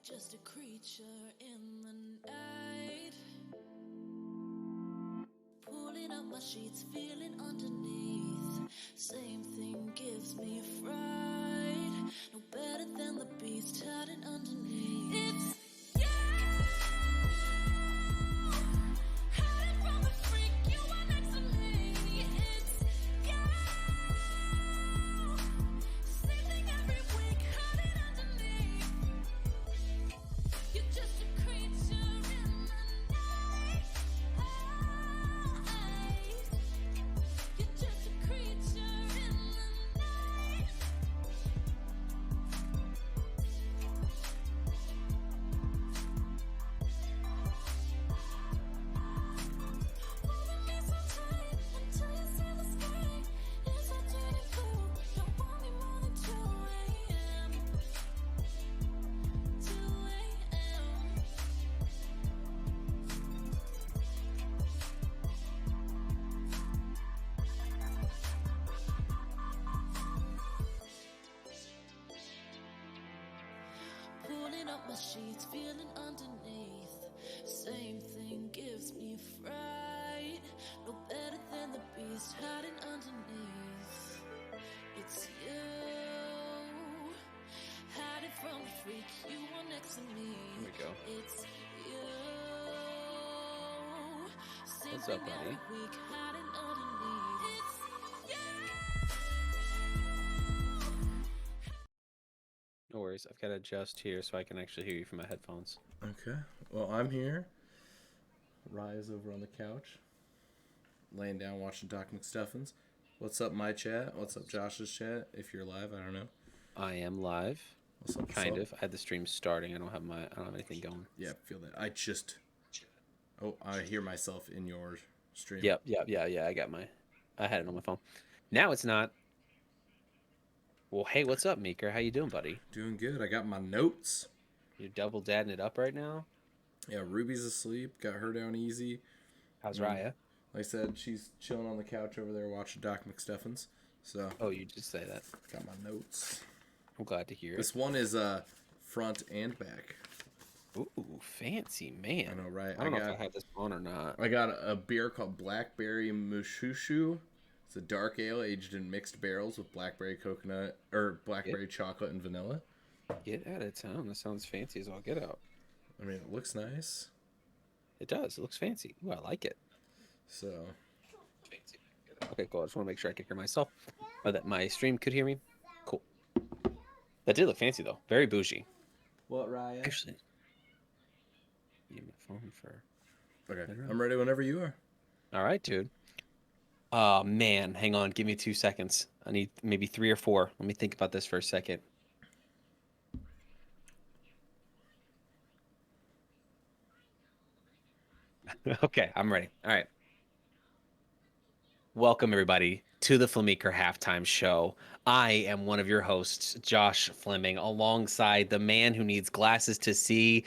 just a creature in the night. Pulling up my sheets, feeling underneath. Same thing gives me a fright. No better than the beast hiding underneath. It's you, hiding from the freak. You are next to me. It's you, sleeping every week, hiding underneath. You're just a creature in the night. You're just a creature in the night. Holding me so tight until you see the sky. Is that turning cool? Don't want me more than 2 a.m. 2 a.m. Pulling up my sheets, feeling underneath. Same thing gives me fright. No better than the beast hiding underneath. It's you, hiding from the freak. You are next to me. There we go. It's you. What's up, Sleeping buddy? every week, hiding underneath. It's you. No worries. I've got to adjust here so I can actually hear you from my headphones. Okay. Well, I'm here. Rise over on the couch. Laying down watching Doc McStuffins. What's up, my chat? What's up, Josh's chat? If you're live, I don't know. I am live. What's up? Kind of. I had the stream starting. I don't have anything going. Yeah, feel that. I hear myself in your stream. Yep. I had it on my phone. Now it's not. Well, hey, what's up, Meeker? How you doing, buddy? Doing good. I got my notes. You're double dadding it up right now? Yeah, Ruby's asleep. Got her down easy. How's Mm. Raya? Like I said, she's chilling on the couch over there watching Doc McStuffins. So, Oh, you did say that. got my notes. I'm glad to hear it. This one is front and back. Ooh, fancy, man. I know, right? I don't know if I have this on or not. I got a beer called Blackberry Mushushu. It's a dark ale aged in mixed barrels with blackberry coconut or blackberry chocolate and vanilla. Get out of town. That sounds fancy as all get out. I mean, it looks nice. It does. It looks fancy. Ooh, I like it. So, Fancy. Okay, cool. I just want to make sure I could hear myself, or that my stream could hear me. Cool. That did look fancy though. Very bougie. what, Ryan? Actually, need my phone for. Okay, I'm ready whenever you are. All right, dude. Oh man, hang on. Give me 2 seconds. I need maybe 3 or 4. Let me think about this for a second. Okay, I'm ready. All right. Welcome, everybody, to the Flemeekeer Halftime Show. I am one of your hosts, Josh Fleming, alongside the man who needs glasses to see,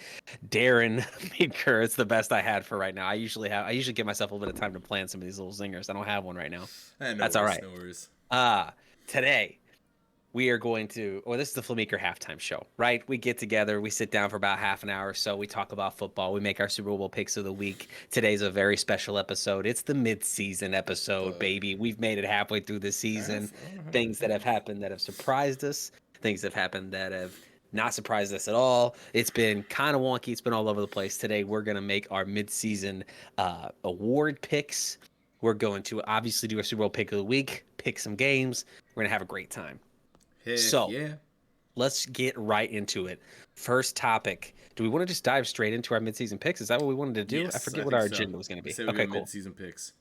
Darren Meeker. It's the best I had for right now. I usually give myself a little bit of time to plan some of these little zingers. I don't have one right now. That's all right. No worries. Today, we are going to, this is the Flemeekeer Halftime Show, right? We get together, we sit down for about half an hour or so, we talk about football, we make our Super Bowl picks of the week. Today's a very special episode. It's the mid-season episode, baby. We've made it halfway through the season. Things that have happened that have surprised us, things that have happened that have not surprised us at all. It's been kind of wonky. It's been all over the place. Today, we're going to make our mid-season award picks. We're going to obviously do our Super Bowl pick of the week, pick some games. We're going to have a great time. Yeah. Let's get right into it. First topic. Do we want to just dive straight into our midseason picks? Is that what we wanted to do? Yes, I forget I what think our so. agenda was going to be. Say we Okay, go cool. mid-season picks.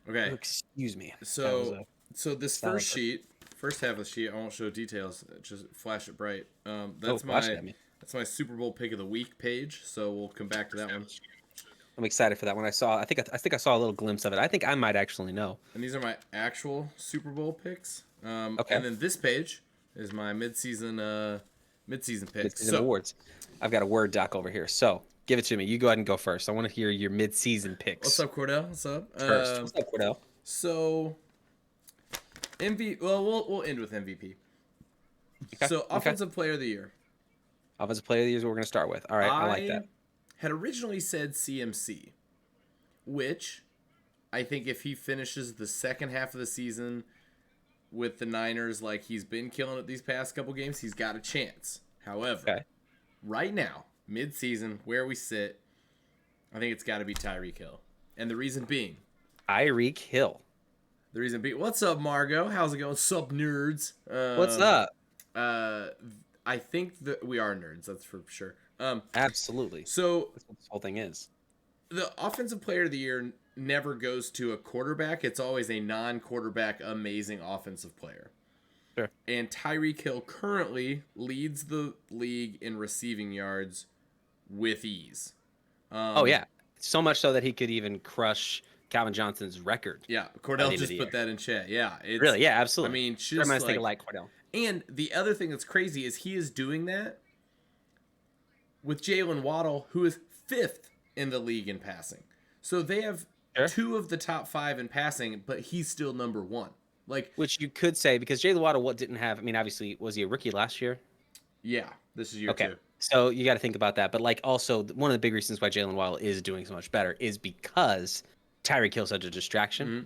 Okay. Excuse me. So this solid first sheet, first half of the sheet, I won't show details. Just flash it bright. That's flash it at me. that's my Super Bowl pick of the week page. So we'll come back to that one. I'm excited for that one. I think I saw a little glimpse of it. I think I might actually know. And these are my actual Super Bowl picks. Okay. And then this page is my mid-season picks. Midseason awards. I've got a Word doc over here. So give it to me. You go ahead and go first. I want to hear your mid-season picks. What's up, Cordell? What's up? First. What's up, Cordell? So, Well, we'll end with MVP. Okay. So, Offensive Player of the Year. Offensive player of the year is what we're going to start with. All right, I like that. Had originally said CMC, which I think if he finishes the second half of the season with the Niners like he's been killing it these past couple games, he's got a chance. However, right now, mid-season, where we sit, I think it's got to be Tyreek Hill. And the reason being... Tyreek Hill. The reason being... What's up, Margo? How's it going? Sup, nerds? What's up? I think that we are nerds, that's for sure. Absolutely. So that's what this whole thing is. The offensive player of the year never goes to a quarterback. It's always a non-quarterback amazing offensive player. Sure. And Tyreek Hill currently leads the league in receiving yards with ease. Oh, yeah. So much so that he could even crush Calvin Johnson's record. Yeah. Cordell just put that in chat. Yeah. Really? Yeah, absolutely. I mean, just like Cordell. And the other thing that's crazy is he is doing that with Jalen Waddle, who is 5th in the league in passing. So they have 2 of the top 5 in passing, but he's still number 1. Like, which you could say because Jalen Waddle didn't have. I mean, obviously, was he a rookie last year? Yeah, this is year 2. So you got to think about that. But like, also one of the big reasons why Jalen Waddle is doing so much better is because Tyreek Hill's such a distraction. Mm-hmm.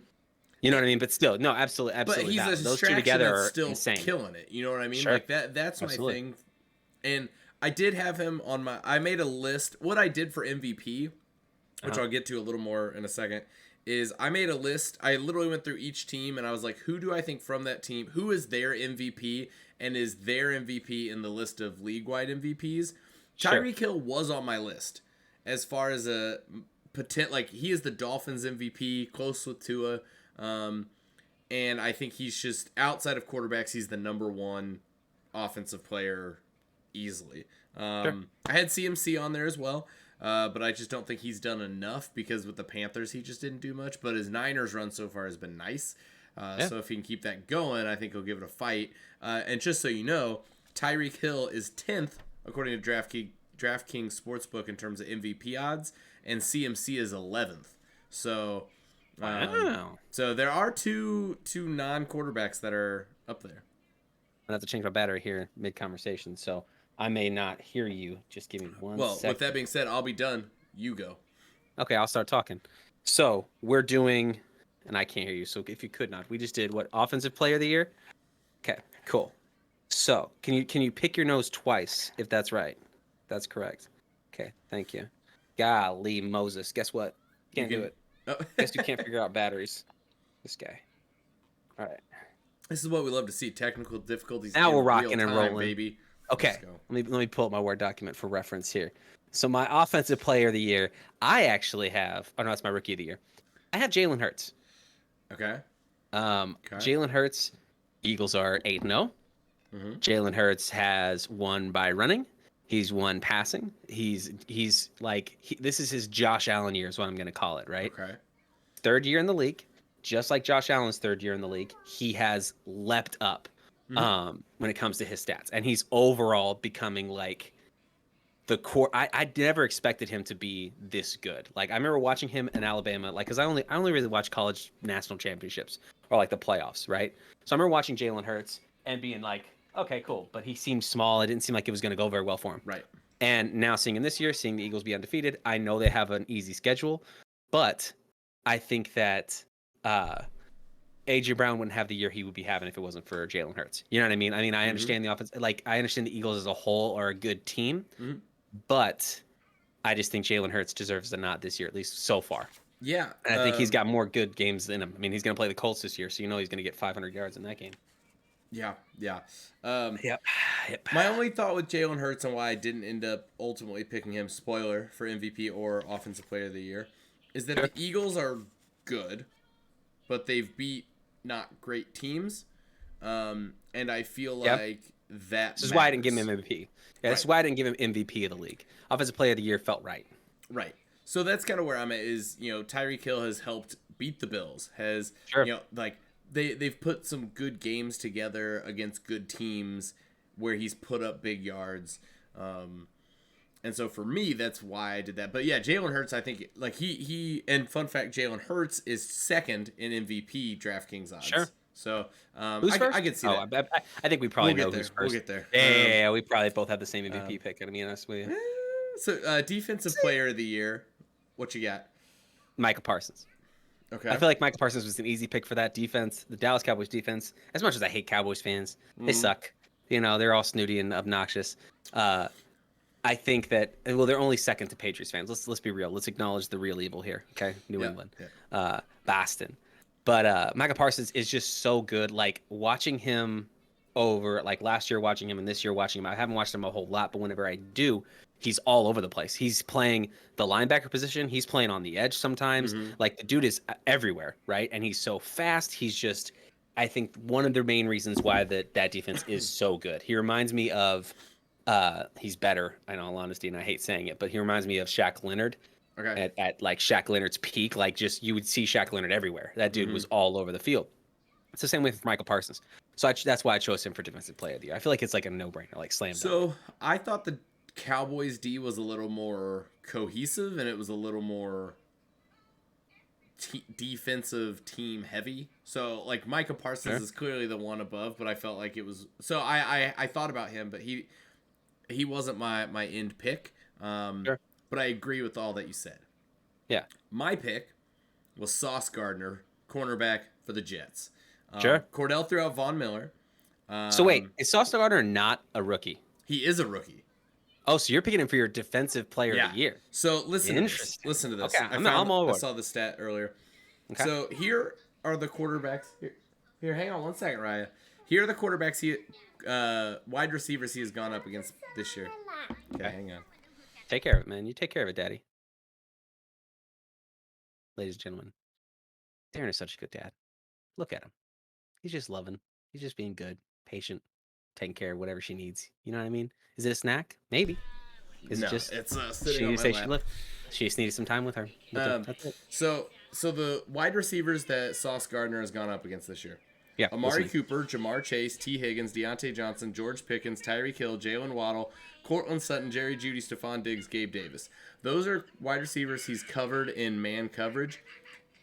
You know what I mean? But still, no, absolutely. But he's a those two together are still insane. Killing it. You know what I mean? Sure. Like that's absolutely. My thing. And I did have him on my. I made a list. What I did for MVP, which I'll get to a little more in a second, is I made a list. I literally went through each team and I was like, who do I think from that team? Who is their MVP and is their MVP in the list of league-wide MVPs? Sure. Tyreek Hill was on my list as far as a like he is the Dolphins MVP, close with Tua. And I think he's just outside of quarterbacks, he's the number 1 offensive player easily. Sure. I had CMC on there as well, but I just don't think he's done enough because with the Panthers he just didn't do much. But his Niners run so far has been nice. So if he can keep that going, I think he'll give it a fight. And just so you know, Tyreek Hill is 10th according to DraftKings Sportsbook in terms of MVP odds, and CMC is 11th. So. Wow. So there are two non-quarterbacks that are up there. I have to change my battery here mid-conversation, so I may not hear you. Just give me one second. Well, with that being said, I'll be done. You go. Okay, I'll start talking. So we're doing, and I can't hear you, so if you could not, we just did what, Offensive Player of the Year? Okay, cool. So can you pick your nose twice, if that's right? That's correct. Okay, thank you. Golly Moses, guess what? Can't do it. Oh. Guess you can't figure out batteries. This guy. All right. This is what we love to see. Technical difficulties. Now we're rocking and rolling, baby. Okay. Let me pull up my Word document for reference here. So my Offensive Player of the Year, I actually have. Oh no, that's my Rookie of the Year. I have Jalen Hurts. Okay. Jalen Hurts. Eagles are 8-0. Mm-hmm. Jalen Hurts has won by running. He's won passing. He's this is his Josh Allen year is what I'm going to call it, right? Okay. 3rd year in the league, just like Josh Allen's 3rd year in the league, he has leapt up when it comes to his stats, and he's overall becoming like the core. I never expected him to be this good. Like I remember watching him in Alabama, like because I only really watch college national championships or like the playoffs, right? So I remember watching Jalen Hurts and being like, okay, cool. But he seemed small. It didn't seem like it was going to go very well for him. Right. And now seeing him this year, seeing the Eagles be undefeated, I know they have an easy schedule, but I think that A.J. Brown wouldn't have the year he would be having if it wasn't for Jalen Hurts. You know what I mean? I understand the offense. Like, I understand the Eagles as a whole are a good team, but I just think Jalen Hurts deserves the nod this year, at least so far. Yeah. And I think he's got more good games in him. I mean, he's going to play the Colts this year, so you know he's going to get 500 yards in that game. Yeah. Yep. My only thought with Jalen Hurts and why I didn't end up ultimately picking him, spoiler, for MVP or Offensive Player of the Year, is that the Eagles are good, but they've beat not great teams. And I feel like that This is why I didn't give him MVP. Yeah, this is why I didn't give him MVP of the league. Offensive Player of the Year felt right. Right. So that's kind of where I'm at is, Tyreek Hill has helped beat the Bills, has, they've put some good games together against good teams where he's put up big yards. And so for me, that's why I did that. But yeah, Jalen Hurts, I think, like he and fun fact, Jalen Hurts is 2nd in MVP DraftKings odds. Sure. So Who's first? I could see Oh, that. I think we probably know who's We'll first. get there. Yeah, we probably both have the same MVP pick. To be honest with you, So defensive player of the year, what you got? Micah Parsons. Okay. I feel like Micah Parsons was an easy pick for that defense. The Dallas Cowboys defense, as much as I hate Cowboys fans, they suck. You know, they're all snooty and obnoxious. I think that they're only second to Patriots fans. Let's be real. Let's acknowledge the real evil here. Okay, New England, Boston. But Micah Parsons is just so good. Like watching him over, like last year watching him and this year watching him. I haven't watched him a whole lot, but whenever I do, he's all over the place. He's playing the linebacker position. He's playing on the edge sometimes. Like the dude is everywhere, right? And he's so fast. He's just, I think, one of the main reasons why that defense is so good. He reminds me of, he's better, in all honesty, and I hate saying it, but he reminds me of Shaq Leonard. Okay. At like Shaq Leonard's peak, like just you would see Shaq Leonard everywhere. That dude was all over the field. It's the same way for Michael Parsons. So that's why I chose him for Defensive Player of the Year. I feel like it's like a no-brainer, like slam dunk. So I thought the Cowboys D was a little more cohesive and it was a little more defensive team heavy. So like Micah Parsons is clearly the one above, but I felt like it was. So I thought about him, but he wasn't my end pick. But I agree with all that you said. Yeah. My pick was Sauce Gardner, cornerback for the Jets. Cordell threw out Von Miller. So wait, is Sauce Gardner not a rookie? He is a rookie. Oh, so you're picking him for your Defensive Player of the Year. So listen to this. Okay, I'm all over. I saw the stat earlier. Okay. So here are the quarterbacks. Here, hang on one second, Raya. Here are the quarterbacks wide receivers he has gone up against this year. Okay, hang on. Take care of it, man. You take care of it, Daddy. Ladies and gentlemen, Darren is such a good dad. Look at him. He's just loving. He's just being good, patient, taking care of whatever she needs. You know what I mean? Is it a snack? Maybe. Is it just? It's sitting on my lap. She just needed some time with her. That's it. So the wide receivers that Sauce Gardner has gone up against this year. Yeah. Amari Cooper, Jamar Chase, T. Higgins, Deontay Johnson, George Pickens, Tyreek Hill, Jalen Waddle, Cortland Sutton, Jerry Jeudy, Stephon Diggs, Gabe Davis. Those are wide receivers he's covered in man coverage.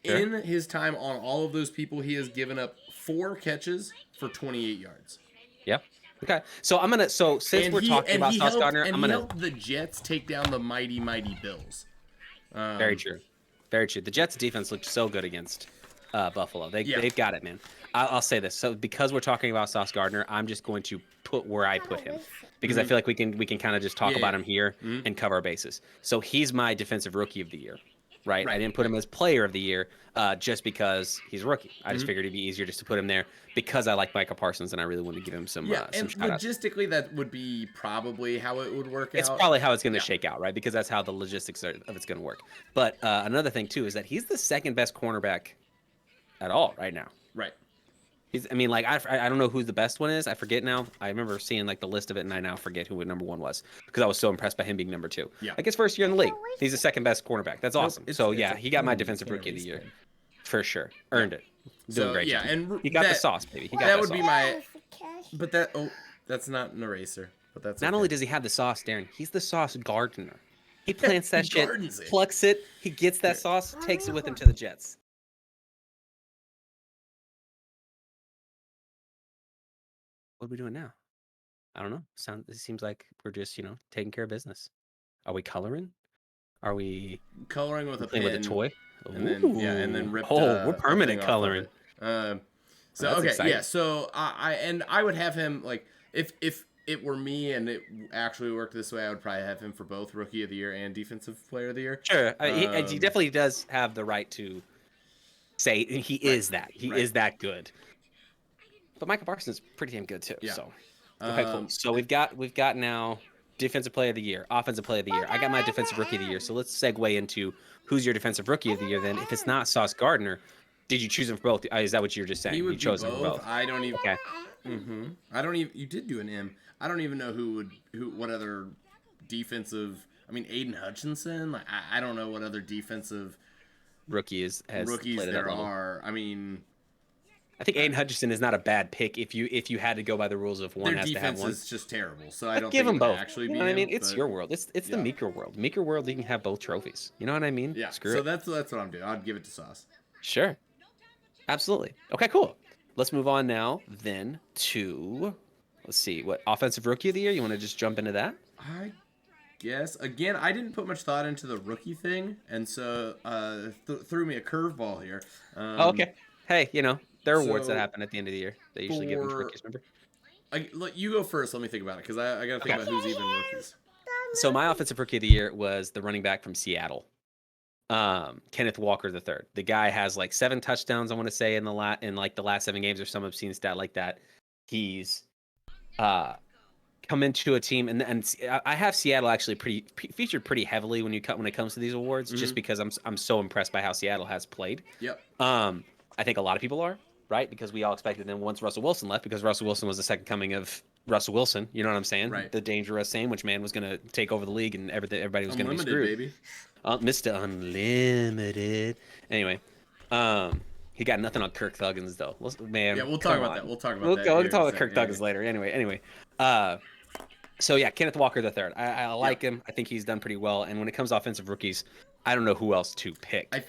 Sure. In his time on all of those people, he has given up 4 catches for 28 yards. Yep. Okay. So I'm gonna. So since we're talking about Sauce Gardner, I'm gonna help the Jets take down the mighty Bills. Very true. Very true. The Jets' defense looked so good against Buffalo. They've got it, man. I'll say this. So because we're talking about Sauce Gardner, I'm just going to put where I put him because I feel like we can kind of just talk about him here and cover our bases. So he's my Defensive Rookie of the Year, right? I didn't put him as Player of the Year just because he's a rookie. I just figured it'd be easier just to put him there because I like Micah Parsons and I really want to give him some and shout-outs. Logistically, that would be probably how it would work out. It's probably how it's going to shake out, right? Because that's how the logistics of it's going to work. But another thing, too, is that he's the second best cornerback at all right now. Right. I don't know who the best one is. I forget now. I remember seeing like the list of it, and I now forget who number 1 was because I was so impressed by him being number 2. Yeah. Like his first year in the league, he's the second best cornerback. That's awesome. He got my Defensive Rookie of the Year for sure. Earned it. Doing great. Yeah, job. and he got the sauce, baby. He got that would sauce. be my. But that's not an eraser. But that's not only does he have the sauce, Darren, he's the sauce gardener. He plants that shit, plucks it, he gets that sauce, takes it with him to the Jets. What are we doing now? I don't know. It seems like we're just, taking care of business. Are we coloring? Are we coloring with a pen? With a toy? And then ripped. We're permanent coloring. So exciting. yeah. So I would have him like if it were me and it actually worked this way, I would probably have him for both Rookie of the Year and Defensive Player of the Year. Sure, he definitely does have the right to say he is that. He is that good. But Micah Parsons is pretty damn good too. Yeah. So, okay, cool. So we've got now Defensive Player of the Year, Offensive Player of the Year. I got my Defensive Rookie of the Year. So let's segue into who's your Defensive Rookie of the Year. Then, if it's not Sauce Gardner, did you choose him for both? Is that what you were just saying? You chose him for both. I don't even. Okay. I don't even. You did do an M. I don't even know what other defensive. I mean, Aiden Hutchinson. Like I don't know what other defensive rookies there are. I mean. I think Aiden Hutchinson is not a bad pick if you had to go by the rules of one has to have one. Their defense is just terrible, so I don't give think them both. Actually, I mean, it's your world. It's the Meeker world. Meeker world, you can have both trophies. You know what I mean? Yeah. So that's what I'm doing. I'd give it to Sauce. Sure. Absolutely. Okay, cool. let's move on now then to, let's see, what offensive rookie of the year? You want to just jump into that? I guess again, I didn't put much thought into the rookie thing, and so threw me a curveball here. Oh, okay. Hey, there are awards that So happen at the end of the year. They usually give them to for rookies, remember? you go first. Let me think about it because I got to think Okay. about who's even rookies. So my offensive rookie of the year was the running back from Seattle, Kenneth Walker III. The guy has like 7 touchdowns, I want to say, in the last 7 games or some obscene stat like that. He's come into a team, and I have Seattle actually featured pretty heavily when it comes to these awards, just because I'm so impressed by how Seattle has played. Yep. I think a lot of people are, right, because we all expected them once Russell Wilson left, because Russell Wilson was the second coming of Russell Wilson. You know what I'm saying? Right. The dangerous sandwich man was going to take over the league, and everybody was going to be screwed. Baby. Mr. Unlimited. Anyway, he got nothing on Kirk Thuggins though. Man, Yeah, we'll talk about that. We'll talk about that. We'll talk about Kirk Thuggins later. Anyway. So yeah, Kenneth Walker III. I like him. I think he's done pretty well. And when it comes to offensive rookies, I don't know who else to pick. I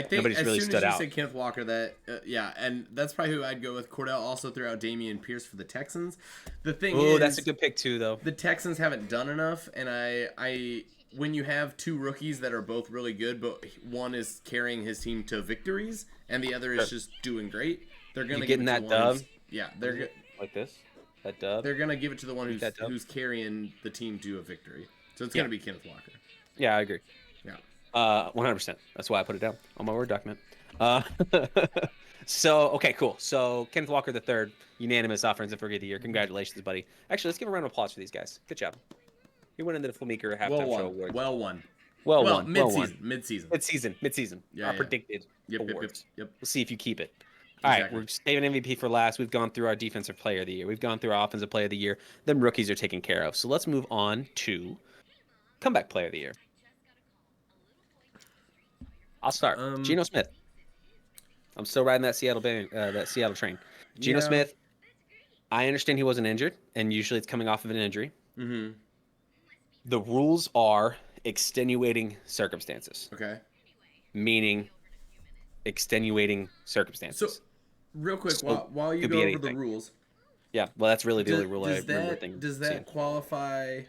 think nobody's as really soon stood as you out. said Kenneth Walker, and that's probably who I'd go with. Cordell also threw out Damian Pierce for the Texans. The thing is, that's a good pick too, though. The Texans haven't done enough, and I when you have 2 rookies that are both really good, but one is carrying his team to victories and the other is just doing great, they're gonna give it to the one. Yeah, they're like this. That dub. They're gonna give it to the one who's carrying the team to a victory. So it's gonna be Kenneth Walker. Yeah, I agree. Yeah. 100%. That's why I put it down on my Word document. So, okay, cool. So, Kenneth Walker III, unanimous offensive rookie of the year. Congratulations, buddy. Actually, let's give a round of applause for these guys. Good job. You went into the Flemeekeer halftime show awards. Well won. Mid-season. Yeah, Our predicted awards. Yep. We'll see if you keep it. All right, we're saving MVP for last. We've gone through our defensive player of the year. We've gone through our offensive player of the year. Then rookies are taken care of. So let's move on to comeback player of the year. I'll start. Geno Smith. I'm still riding that Seattle train. Geno Smith. I understand he wasn't injured, and usually it's coming off of an injury. Mm-hmm. The rules are extenuating circumstances. Okay. Meaning extenuating circumstances. So, real quick, while you go over the rules. Yeah, well, that's really the only rule I remember. Does that qualify?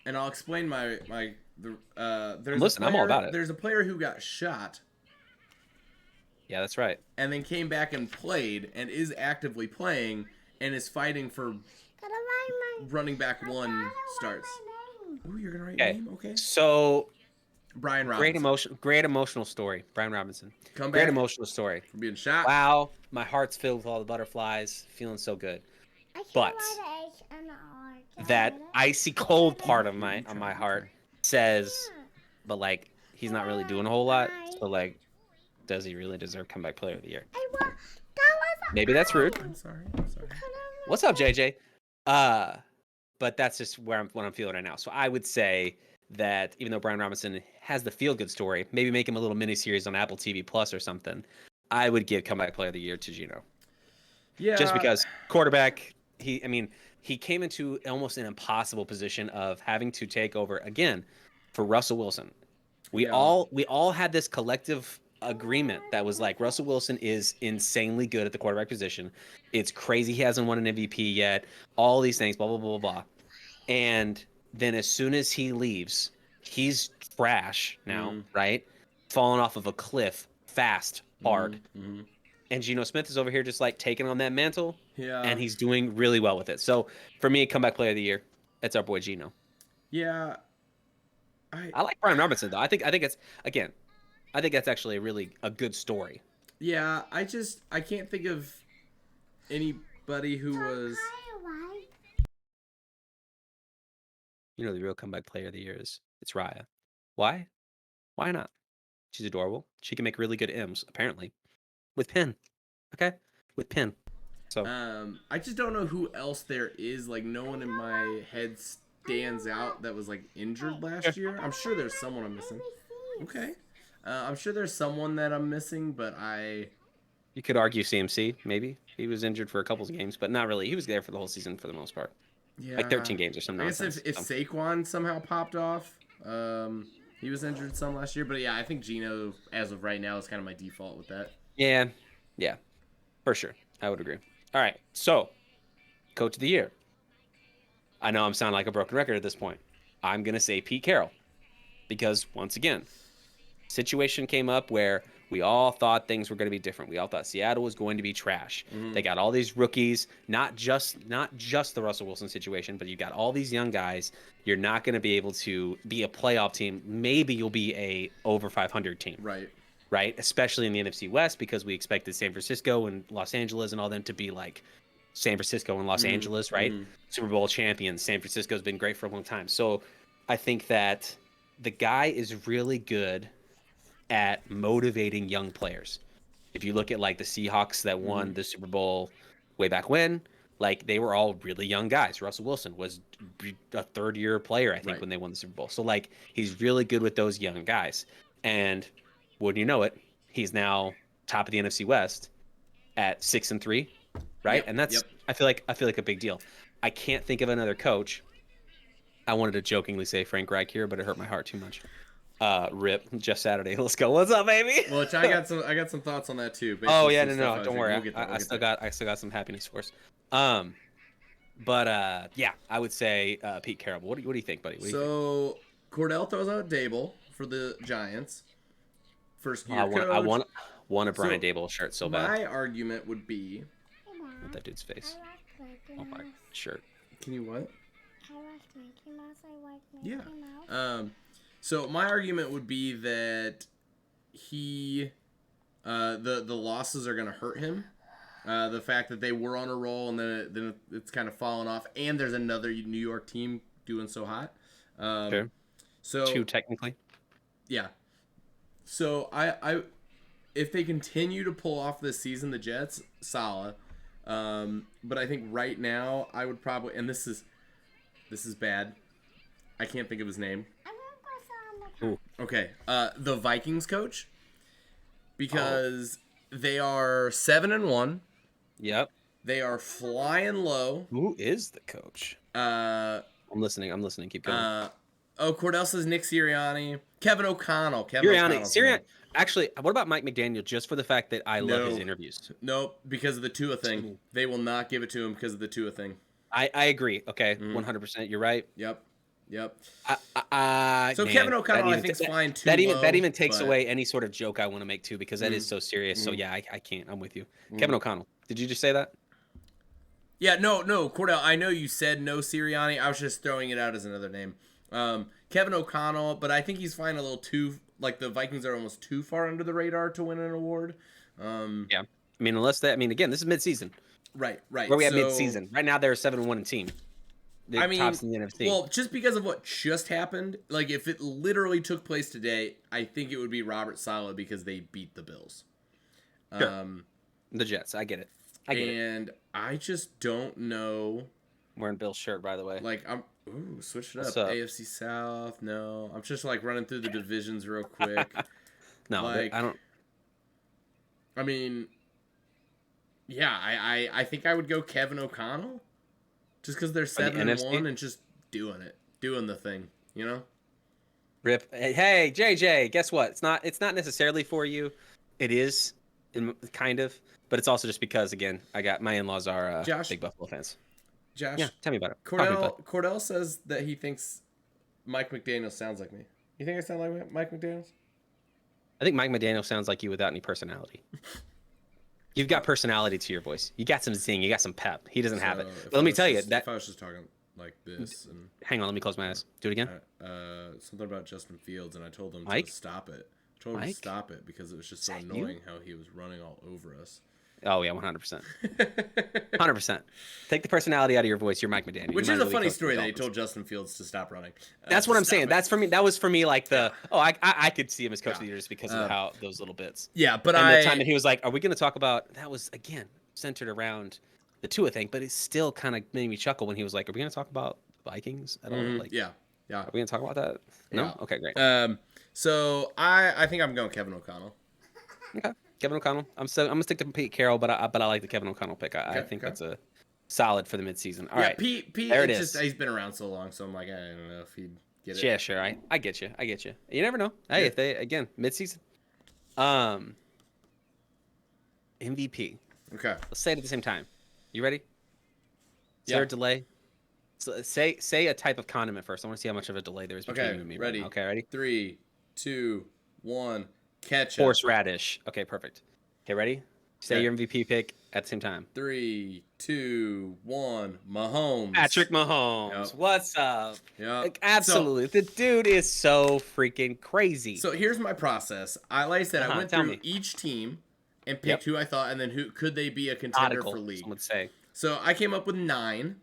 And I'll explain Listen, I'm all about it. There's a player who got shot. Yeah, that's right. And then came back and played and is actively playing and is fighting for running back 1 starts. Oh, you're gonna write your name? Okay. So Brian Robinson. Great emotional story. Brian Robinson. Great emotional story. For being shot. Wow, my heart's filled with all the butterflies. Feeling so good. But that icy cold part of my heart says, but like he's not really doing a whole lot. So like, does he really deserve comeback player of the year? Maybe that's rude. I'm sorry. What's up, JJ? But that's just what I'm feeling right now. So I would say that even though Brian Robinson has the feel-good story, maybe make him a little mini-series on Apple TV Plus or something, I would give comeback player of the year to Geno. Yeah. Just because quarterback, he came into almost an impossible position of having to take over again for Russell Wilson. We all had this collective agreement that was like Russell Wilson is insanely good at the quarterback position. It's crazy he hasn't won an MVP yet. All these things, blah blah blah blah blah. And then as soon as he leaves, he's trash now, right? Falling off of a cliff, fast, hard. Mm-hmm. And Geno Smith is over here just like taking on that mantle. Yeah. And he's doing really well with it. So for me, comeback player of the year, it's our boy Geno. Yeah. I like Brian Robinson though. I think that's actually a good story. Yeah, I can't think of anybody who was. The real comeback player of the year it's Raya. Why? Why not? She's adorable. She can make really good M's, apparently. With pen. Okay? With pen. So I just don't know who else there is. Like, no one in my head stands out that was like injured last year. I'm sure there's someone I'm missing. Okay. I'm sure there's someone that I'm missing, but you could argue CMC, maybe. He was injured for a couple of games, but not really. He was there for the whole season for the most part. Yeah. Like 13 games or something. I guess if Saquon somehow popped off, he was injured some last year. But yeah, I think Geno, as of right now, is kind of my default with that. Yeah, for sure. I would agree. All right. So, coach of the year. I know I'm sounding like a broken record at this point. I'm going to say Pete Carroll because, once again, situation came up where we all thought things were going to be different. We all thought Seattle was going to be trash. They got all these rookies, not just the Russell Wilson situation, but you got all these young guys. You're not going to be able to be a playoff team. Maybe you'll be a over 500 team. Right? Especially in the NFC West because we expected San Francisco and Los Angeles and all them to be like San Francisco and Los Angeles, right? Super Bowl champions. San Francisco's been great for a long time. So I think that the guy is really good at motivating young players. If you look at like the Seahawks that won the Super Bowl way back when, like they were all really young guys. Russell Wilson was a third-year player, I think, when they won the Super Bowl. So like he's really good with those young guys. And wouldn't you know it, he's now top of the NFC West at 6-3, right? And that's I feel like a big deal. I can't think of another coach. I wanted to jokingly say Frank Reich here, but it hurt my heart too much. Rip Jeff Saturday. Let's go. What's up, baby? Well, I got some thoughts on that too. Oh yeah, no, don't worry. I still got some happiness for us. But yeah, I would say Pete Carroll. What do you think, buddy? So Cordell throws out Dable for the Giants. First year coach. I want a Brian Dable shirt so bad. My argument would be with that dude's face. Oh my shirt. Can you what? I like Mickey Mouse. I like Mickey Mouse. So my argument would be that he, the losses are going to hurt him. The fact that they were on a roll and then it's kind of fallen off, and there's another New York team doing so hot. Sure. So two technically. Yeah. So I if they continue to pull off this season, the Jets, solid. But I think right now I would probably, and this is bad. I can't think of his name. Okay, the Vikings coach, because they are 7-1. Yep. They are flying low. Who is the coach? I'm listening. Keep going. Cordell says Nick Sirianni, Kevin O'Connell. Sirianni. Actually, what about Mike McDaniel? Just for the fact that I love his interviews. Nope, because of the Tua thing. They will not give it to him because of the Tua thing. I agree. Okay, 100%. You're right. Yep. So man, Kevin O'Connell, I think, is fine too. That even takes away any sort of joke I want to make too, because that is so serious. So yeah, I can't. I'm with you. Kevin O'Connell. Did you just say that? Yeah, no, Cordell. I know you said no Sirianni. I was just throwing it out as another name. Kevin O'Connell, but I think he's flying a little too. Like the Vikings are almost too far under the radar to win an award. Yeah, I mean, again, this is midseason. Right. Where we have midseason. Right now, they're a 7-1 team. I mean, tops in the NFC. Well, just because of what just happened, like if it literally took place today, I think it would be Robert Saleh because they beat the Bills. Sure. The Jets. I get it. And I just don't know. I'm wearing Bill's shirt, by the way. Like switch it up. What's up? AFC South. No, I'm just like running through the divisions real quick. No, like, I don't. I mean, yeah, I think I would go Kevin O'Connell. Just because they're 7-1 and just doing the thing, you know. Rip. Hey, JJ. Guess what? It's not necessarily for you. It is, kind of, but it's also just because again, I got my in-laws are big Buffalo fans. Josh, yeah, tell me about it. Cordell says that he thinks Mike McDaniel sounds like me. You think I sound like Mike McDaniel? I think Mike McDaniel sounds like you without any personality. You've got personality to your voice. You got some zing. You got some pep. He doesn't have it. But let me tell you that. If I was just talking like this, and hang on, let me close my eyes. Do it again. Something about Justin Fields, and I told him Mike? to stop it. I told him to stop it because it was just so annoying how he was running all over us. Oh yeah, 100%. 100%. Take the personality out of your voice. You're Mike McDaniel. Which is a funny story that he told Justin Fields to stop running. That's what I'm saying. That's for me. That was for me like the I could see him as coach of the year just because of how those little bits. Yeah, but the time that he was like, "Are we going to talk about?" That was again centered around the Tua thing, but it still kind of made me chuckle when he was like, "Are we going to talk about Vikings at all?" Like, yeah. Are we going to talk about that? No. Yeah. Okay, great. So I think I'm going Kevin O'Connell. Okay. Kevin O'Connell. I'm gonna stick to Pete Carroll, but I like the Kevin O'Connell pick. I think that's a solid for the midseason. All right, Pete. There it is. Just, he's been around so long, so I'm like, I don't know if he'd get it. Yeah, sure. I get you. You never know. Hey, if they again midseason, MVP. Okay. Let's say it at the same time. You ready? Is Yeah. there a delay? So say a type of condiment first. I want to see how much of a delay there is between Okay. you and me. Ready? Right now. Okay, ready? 3, 2, 1. Ketchup. Horseradish. Okay, perfect. Okay, ready? Say Okay. your MVP pick at the same time. 3, 2, 1. Mahomes. Patrick Mahomes. Yep. What's up? Yep. Like, absolutely. The dude is so freaking crazy. So here's my process. Like I said, I went tell through me. each team and picked who I thought, and then who could they be a contender Methodical, for league. some would say. So I came up with 9.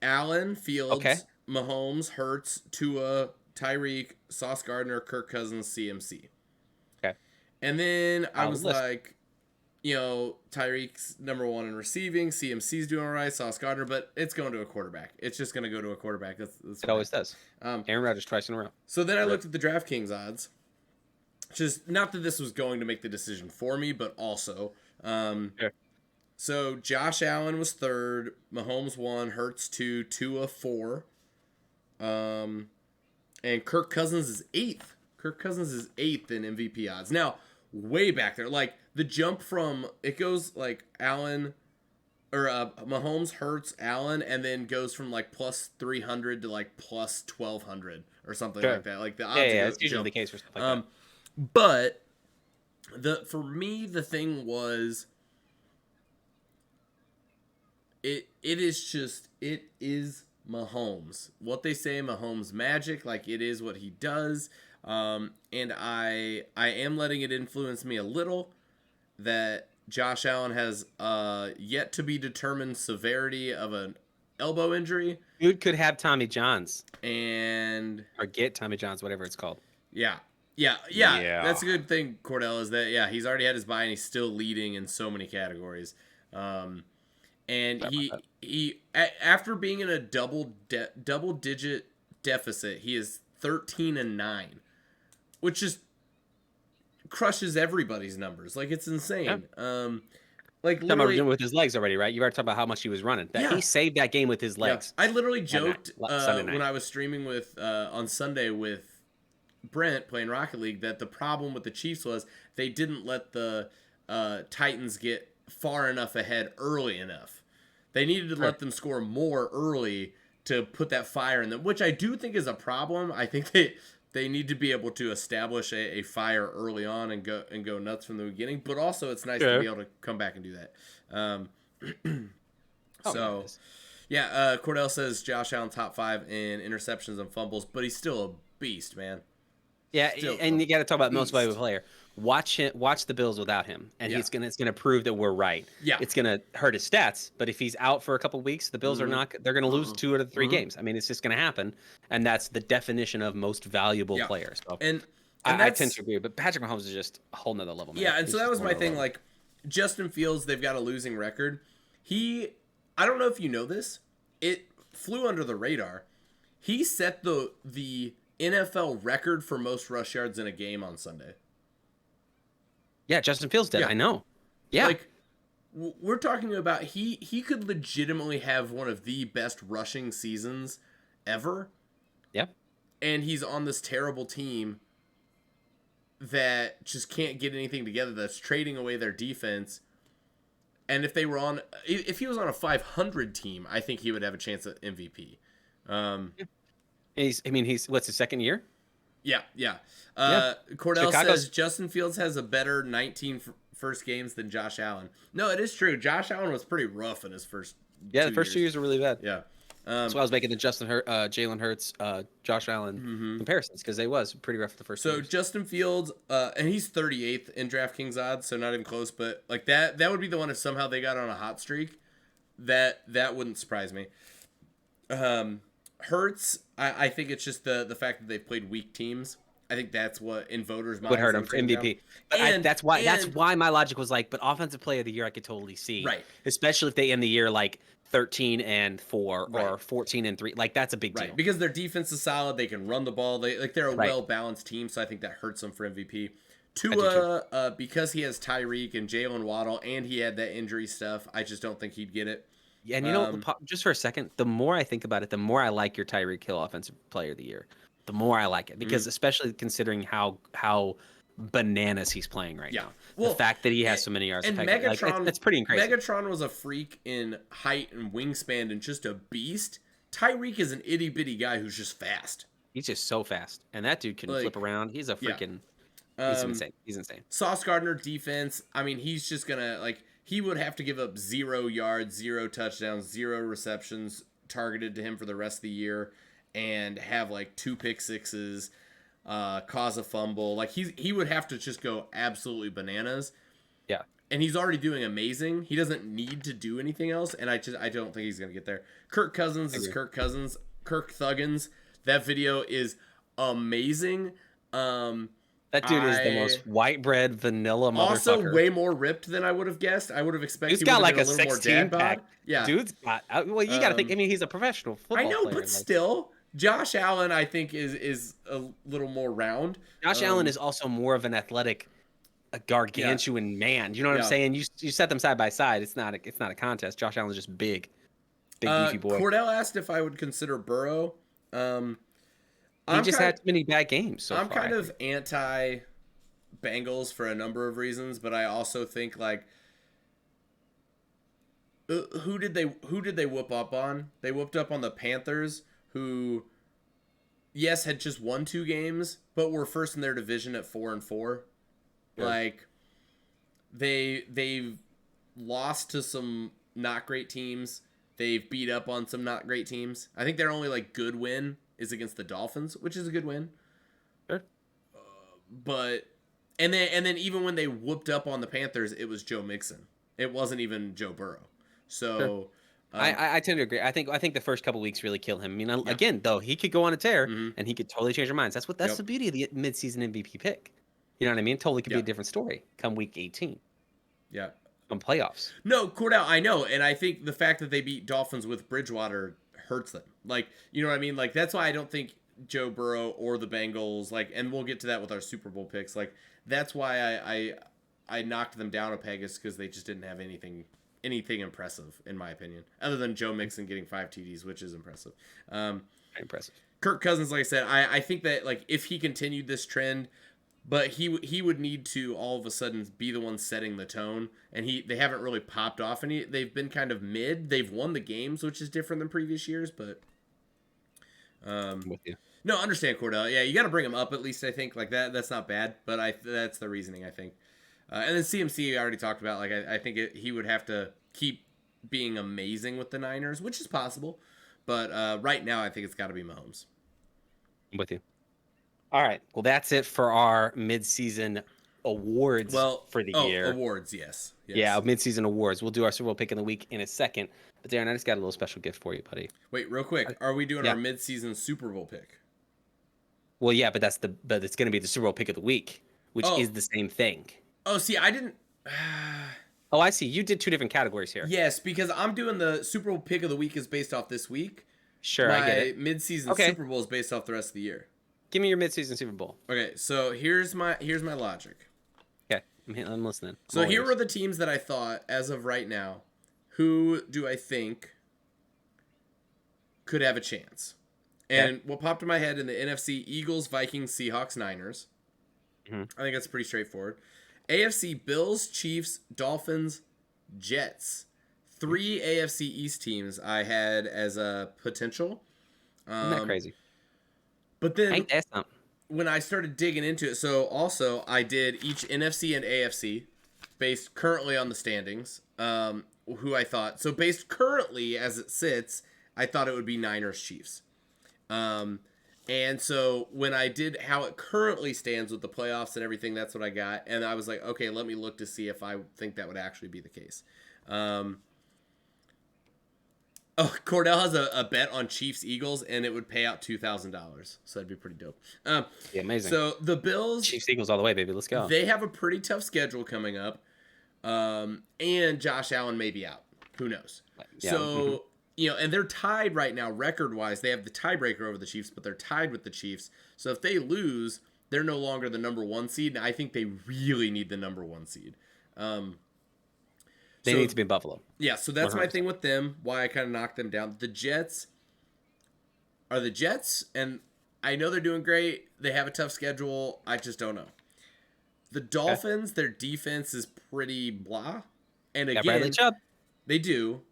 Allen, Fields, Okay. Mahomes, Hurts, Tua, Tyreek, Sauce Gardner, Kirk Cousins, CMC. Okay. And then I Solid was list. like, Tyreek's number 1 in receiving, CMC's doing all right, Sauce Gardner, but it's going to a quarterback. It's just going to go to a quarterback. That's It always does. Aaron Rodgers twice in a row. So then I looked at the DraftKings odds. Just not that this was going to make the decision for me, but also. Sure. So Josh Allen was 3rd, Mahomes 1, Hurts 2, Tua 4, and Kirk Cousins is 8th. Kirk Cousins is 8th in MVP odds. Now, way back there, like the jump from it goes like Allen or Mahomes, Hurts, Allen, and then goes from like plus 300 to like plus 1200 or something like that. Like the odds. Yeah, that's usually the case for stuff like that. But for me, the thing was, it is Mahomes. What they say, Mahomes magic. Like it is what he does. And I am letting it influence me a little that Josh Allen has yet to be determined severity of an elbow injury. Dude could have Tommy John's. Or get Tommy John's, whatever it's called. Yeah. That's a good thing, Cordell, is that, he's already had his bye and he's still leading in so many categories. And he after being in a double-digit deficit, he is 13-9, which just crushes everybody's numbers. Like, it's insane. Yeah. Like Talking literally about with his legs already, right? You already talked about how much he was running. He saved that game with his legs. I literally joked Sunday night. when I was streaming with on Sunday with Brent playing Rocket League that the problem with the Chiefs was they didn't let the Titans get far enough ahead early enough. They needed to let them score more early to put that fire in them, which I do think is a problem. I think they need to be able to establish a fire early on and go nuts from the beginning. But also, it's nice to be able to come back and do that. Cordell says Josh Allen top 5 in interceptions and fumbles, but he's still a beast, man. Yeah, and you got to talk about most valuable player. Watch the Bills without him, and it's gonna prove that we're right. Yeah, it's gonna hurt his stats, but if he's out for a couple of weeks, the Bills they're gonna lose 2 out of 3 games. I mean, it's just gonna happen, and that's the definition of most valuable player. So and I tend to agree, but Patrick Mahomes is just a whole nother level. Man. Yeah, and so that was my thing. Like Justin Fields, they've got a losing record. I don't know if you know this, it flew under the radar. He set the NFL record for most rush yards in a game on Sunday. Yeah, Justin Fields did. I know. Yeah. Like, we're talking about he could legitimately have one of the best rushing seasons ever. Yeah. And he's on this terrible team that just can't get anything together, that's trading away their defense. And if he was on a 500 team, I think he would have a chance at MVP. He's what's his second year? Yeah. Cordell Chicago's... says Justin Fields has a better 19 first games than Josh Allen. No, it is true. Josh Allen was pretty rough in his first. The first 2 years were really bad. Yeah. That's why I was making the Jalen Hurts, Josh Allen comparisons, because they was pretty rough the first. So Justin Fields, and he's 38th in DraftKings odds, so not even close. But like that would be the one if somehow they got on a hot streak. That wouldn't surprise me. Hurts, I think it's just the fact that they've played weak teams. I think that's what in voters' minds would hurt him for MVP. But that's why my logic was like, but offensive player of the year I could totally see, right? Especially if they end the year like 13-4 or 14-3, like that's a big deal. Because their defense is solid, they can run the ball, they're a well balanced team, so I think that hurts them for MVP. Tua, because he has Tyreek and Jalen Waddle, and he had that injury stuff, I just don't think he'd get it. Yeah, and just for a second, the more I think about it, the more I like your Tyreek Hill offensive player of the year. The more I like it, because especially considering how bananas he's playing right now. Well, the fact that he has so many yards, and Megatron, that's pretty crazy. Megatron was a freak in height and wingspan and just a beast. Tyreek is an itty bitty guy who's just fast. He's just so fast, and that dude can flip around. He's a freaking. He's insane. He's insane. Sauce Gardner defense. I mean, he's just gonna he would have to give up 0 yards, 0 touchdowns, 0 receptions targeted to him for the rest of the year, and have 2 pick sixes, cause a fumble. He would have to just go absolutely bananas. Yeah. And he's already doing amazing. He doesn't need to do anything else, and I don't think he's gonna get there. Kirk Cousins is Kirk Cousins. Kirk Thuggins. That video is amazing. That dude is the most white bread vanilla motherfucker. Also, way more ripped than I would have guessed. I would have expected. He's got a little more dad bod. Yeah, dude's got. Well, you got to think. I mean, he's a professional football player. I know, but still, Josh Allen, I think, is a little more round. Josh Allen is also more of an athletic, a gargantuan man. You know what I'm saying? You set them side by side. It's not a contest. Josh Allen's just big beefy boy. Cordell asked if I would consider Burrow. He just had too many bad games. I'm kind of anti Bengals for a number of reasons, but I also think who did they whoop up on? They whooped up on the Panthers, who yes had just won 2 games, but were first in their division at 4-4. Yeah. They've lost to some not great teams. They've beat up on some not great teams. I think their only good win is against the Dolphins, which is a good win. Sure. But and then even when they whooped up on the Panthers, it was Joe Mixon. It wasn't even Joe Burrow. So sure. I tend to agree. I think the first couple weeks really kill him. I mean, again though, he could go on a tear and he could totally change their minds. That's the beauty of the midseason MVP pick. You know what I mean? Totally could be a different story come week 18. Yeah. On playoffs. No, Cordell, I know, and I think the fact that they beat Dolphins with Bridgewater hurts them. You know what I mean? That's why I don't think Joe Burrow or the Bengals, and we'll get to that with our Super Bowl picks. That's why I knocked them down a peg, is because they just didn't have anything impressive, in my opinion, other than Joe Mixon getting 5 TDs, which is impressive. Impressive. Kirk Cousins, like I said, I think that if he continued this trend, but he would need to all of a sudden be the one setting the tone, and they haven't really popped off any. They've been kind of mid. They've won the games, which is different than previous years, but I'm with you. No, understand, Cordell. Yeah, you got to bring him up at least. I think that's not bad, but that's the reasoning, I think. And then CMC, I already talked about. I think he would have to keep being amazing with the Niners, which is possible, but right now I think it's got to be Mahomes. I'm with you. All right. Well, that's it for our midseason awards for the year. Awards, yes. Yeah, midseason awards. We'll do our Super Bowl pick of the week in a second. But Darren, I just got a little special gift for you, buddy. Wait, real quick. Are we doing our midseason Super Bowl pick? Well, yeah, but it's going to be the Super Bowl pick of the week, which is the same thing. Oh, see, I didn't. Oh, I see. You did 2 different categories here. Yes, because I'm doing the Super Bowl pick of the week is based off this week. Sure, I get it. Midseason Super Bowl is based off the rest of the year. Give me your midseason Super Bowl. Okay, so here's my logic. Okay, I'm listening. So here were the teams that I thought, as of right now, who do I think could have a chance? And what popped in my head in the NFC, Eagles, Vikings, Seahawks, Niners. Mm-hmm. I think that's pretty straightforward. AFC, Bills, Chiefs, Dolphins, Jets. 3 AFC East teams I had as a potential. Isn't that crazy? But then when I started digging into it, so also I did each NFC and AFC based currently on the standings, who I thought. So based currently as it sits, I thought it would be Niners Chiefs. And so when I did how it currently stands with the playoffs and everything, that's what I got. And I was like, okay, let me look to see if I think that would actually be the case. Cordell has a bet on Chiefs Eagles, and it would pay out $2,000. So that'd be pretty dope. Yeah, amazing. So the Bills, Chiefs Eagles all the way, baby. Let's go. They have a pretty tough schedule coming up, and Josh Allen may be out. Who knows? Yeah. So and they're tied right now record wise. They have the tiebreaker over the Chiefs, but they're tied with the Chiefs. So if they lose, they're no longer the number 1 seed, and I think they really need the number 1 seed. They need to be in Buffalo. Yeah, so that's 100%. My thing with them, why I kind of knocked them down. The Jets are the Jets, and I know they're doing great. They have a tough schedule. I just don't know. The Dolphins, their defense is pretty blah. And Got Bradley again, Chubb. they do,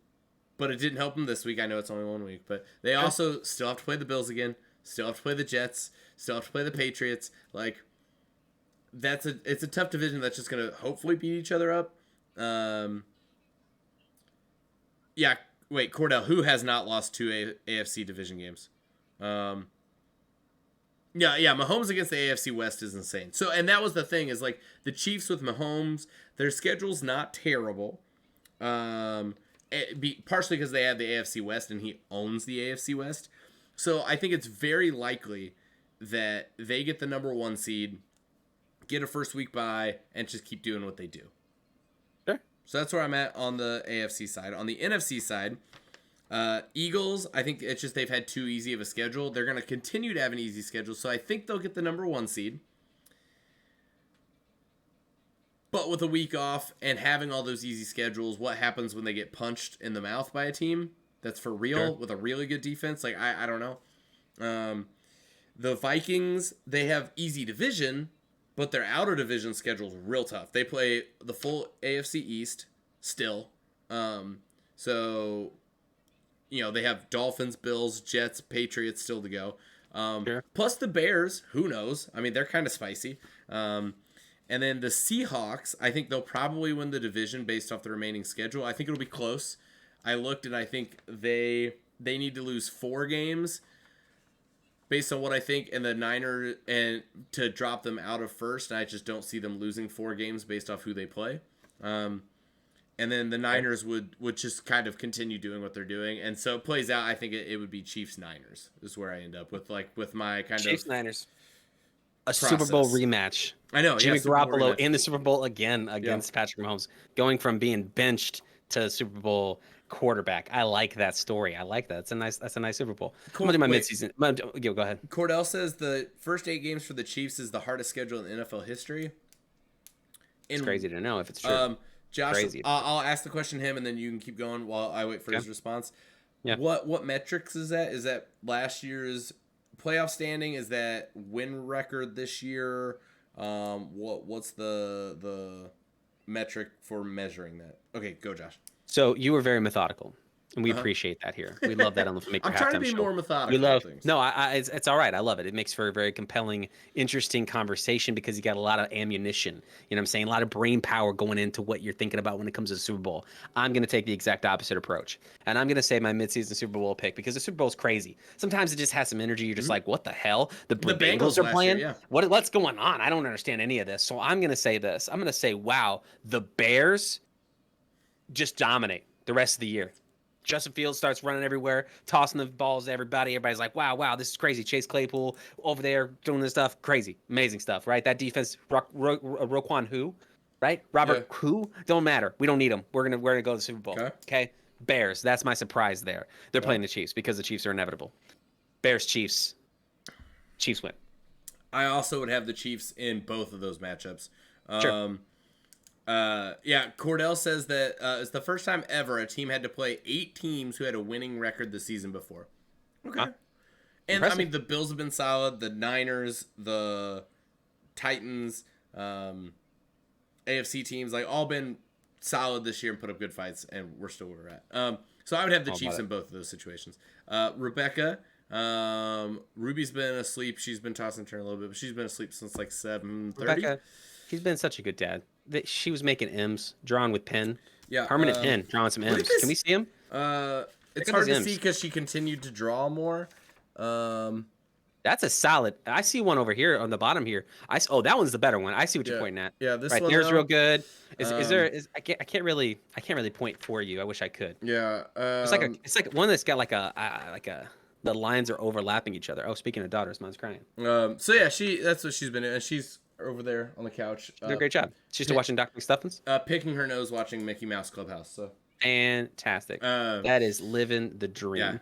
but it didn't help them this week. I know it's only 1 week, but they also still have to play the Bills again, still have to play the Jets, still have to play the Patriots. Like, it's a tough division that's just going to hopefully beat each other up. Yeah, wait, Cordell, who has not lost 2 AFC division games? Yeah, Mahomes against the AFC West is insane. So, and that was the thing, is like the Chiefs with Mahomes, their schedule's not terrible. Partially because they have the AFC West and he owns the AFC West. So I think it's very likely that they get the number 1 seed, get a first week bye, and just keep doing what they do. Sure. So that's where I'm at on the AFC side. On the NFC side, Eagles, I think it's just they've had too easy of a schedule. They're going to continue to have an easy schedule, so I think they'll get the number 1 seed. But with a week off and having all those easy schedules, what happens when they get punched in the mouth by a team that's for real with a really good defense? Like, I don't know. The Vikings, they have easy division, but their outer division schedule is real tough. They play the full AFC East still. So, you know, they have Dolphins, Bills, Jets, Patriots still to go. Plus the Bears, who knows? I mean, they're kind of spicy. And then the Seahawks, I think they'll probably win the division based off the remaining schedule. I think it'll be close. I looked and I think they need to lose 4 games based on what I think, and the Niners, and to drop them out of first. And I just don't see them losing 4 games based off who they play. And then the Niners would just kind of continue doing what they're doing. And so it plays out, I think it would be Chiefs-Niners is where I end up with my kind of Chiefs-Niners. A process. Super Bowl rematch. I know, Jimmy Garoppolo rematch. in the Super Bowl again against Patrick Mahomes, going from being benched to Super Bowl quarterback. I like that story. I like that. That's a nice Super Bowl. I'm gonna do my midseason. Go ahead. Cordell says the first 8 games for the Chiefs is the hardest schedule in NFL history. It's crazy to know if it's true. Josh, crazy. I'll ask the question to him, and then you can keep going while I wait for his response. Yeah. What metrics is that? Is that last year's playoff standing? Is that win record this year? What's the metric for measuring that? Okay, go Josh. So you were very methodical, and we appreciate that here. We love that on the Flemeekeer I'm trying to be show. more methodical. We love things. no, it's all right. I love it. It makes for a very compelling, interesting conversation because you got a lot of ammunition. You know what I'm saying? A lot of brain power going into what you're thinking about when it comes to the Super Bowl. I'm going to take the exact opposite approach, and I'm going to say my midseason Super Bowl pick because the Super Bowl is crazy. Sometimes it just has some energy. You're just like, what the hell? The Bengals are playing. Year, What's going on? I don't understand any of this. So I'm going to say this. I'm going to say, wow, the Bears just dominate the rest of the year. Justin Fields starts running everywhere, tossing the balls to everybody. Everybody's like, wow, this is crazy. Chase Claypool over there doing this stuff. Crazy. Amazing stuff, right? That defense, Roquan who, right? Robert who? Don't matter. We don't need him. We're gonna go to the Super Bowl. Okay? Bears. That's my surprise there. They're playing the Chiefs because the Chiefs are inevitable. Bears, Chiefs. Chiefs win. I also would have the Chiefs in both of those matchups. Sure. Cordell says that it's the first time ever a team had to play 8 teams who had a winning record the season before. Okay. And Impressive. I mean, the Bills have been solid. The Niners, the Titans, AFC teams, like all been solid this year and put up good fights, and we're still where we're at. So I would have the Chiefs in both of those situations. Rebecca, Ruby's been asleep. She's been tossing and turning a little bit, but she's been asleep since like 7:30. Rebecca, he's been such a good dad. She was making M's, drawing with pen. Yeah, permanent pen, drawing some M's. Can we see him? It's hard to see because she continued to draw more. That's a solid. I see one over here on the bottom here. That one's the better one. I see what you're pointing at. Yeah, this right one there's though, real good. I can't really point for you. I wish I could. Yeah, it's like one that's got like a the lines are overlapping each other. Oh, speaking of daughters, mine's crying. So yeah, that's what she's been doing. And she's over there on the couch. Did a great job. She's still watching Dr. McStuffins? Picking her nose, watching Mickey Mouse Clubhouse. So fantastic. That is living the dream.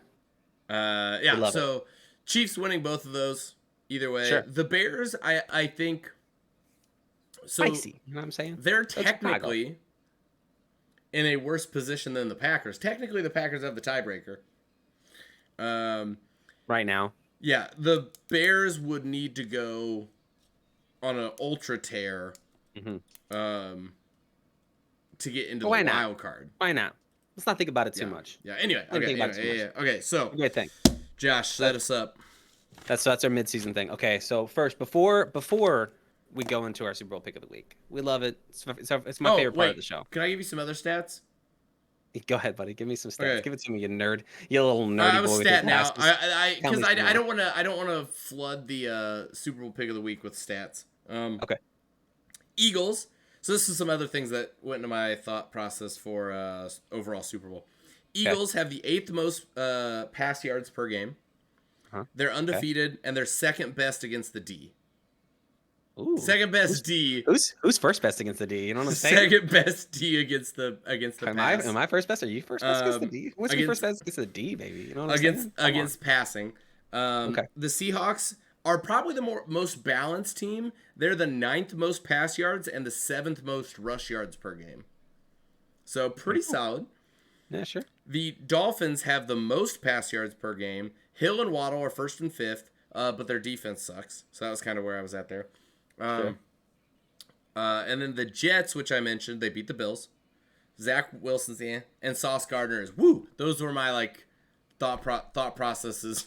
Yeah. So Chiefs winning both of those either way. Sure. The Bears, I think. So spicy. You know what I'm saying? They're technically in a worse position than the Packers. Technically, the Packers have the tiebreaker. Right now. Yeah, the Bears would need to go on an ultra tear to get into the Why not? wild card. Why not? Let's not think about it too Yeah. much. Yeah. Anyway. Don't Okay. think about it too much. Okay. So, Great thing. Josh, set us up. That's our mid-season thing. Okay, so first, before we go into our Super Bowl pick of the week, we love it. It's my favorite part of the show. Can I give you some other stats? Go ahead, buddy. Give me some stats. Okay. Give it to me, you nerd. You little nerdy I have a boy with your stat now. glasses. Because I don't want to flood the Super Bowl pick of the week with stats. Okay. Eagles. So this is some other things that went into my thought process for overall Super Bowl. Eagles have the 8th most pass yards per game. Huh? They're undefeated, and they're second best against the D. Ooh. Second best D. Who's first best against the D? You know what I'm saying? Second best D against the pass. Am I first best? Are you first best against the D? What's your first best against the D, baby? You know what I'm saying? Against passing. The Seahawks are probably the most balanced team. They're the 9th most pass yards and the 7th most rush yards per game. So pretty solid. Yeah, sure. The Dolphins have the most pass yards per game. Hill and Waddle are 1st and 5th, but their defense sucks. So that was kind of where I was at there. Sure. And then the Jets, which I mentioned, they beat the Bills. Zach Wilson's and Sauce Gardner is woo. Those were my thought processes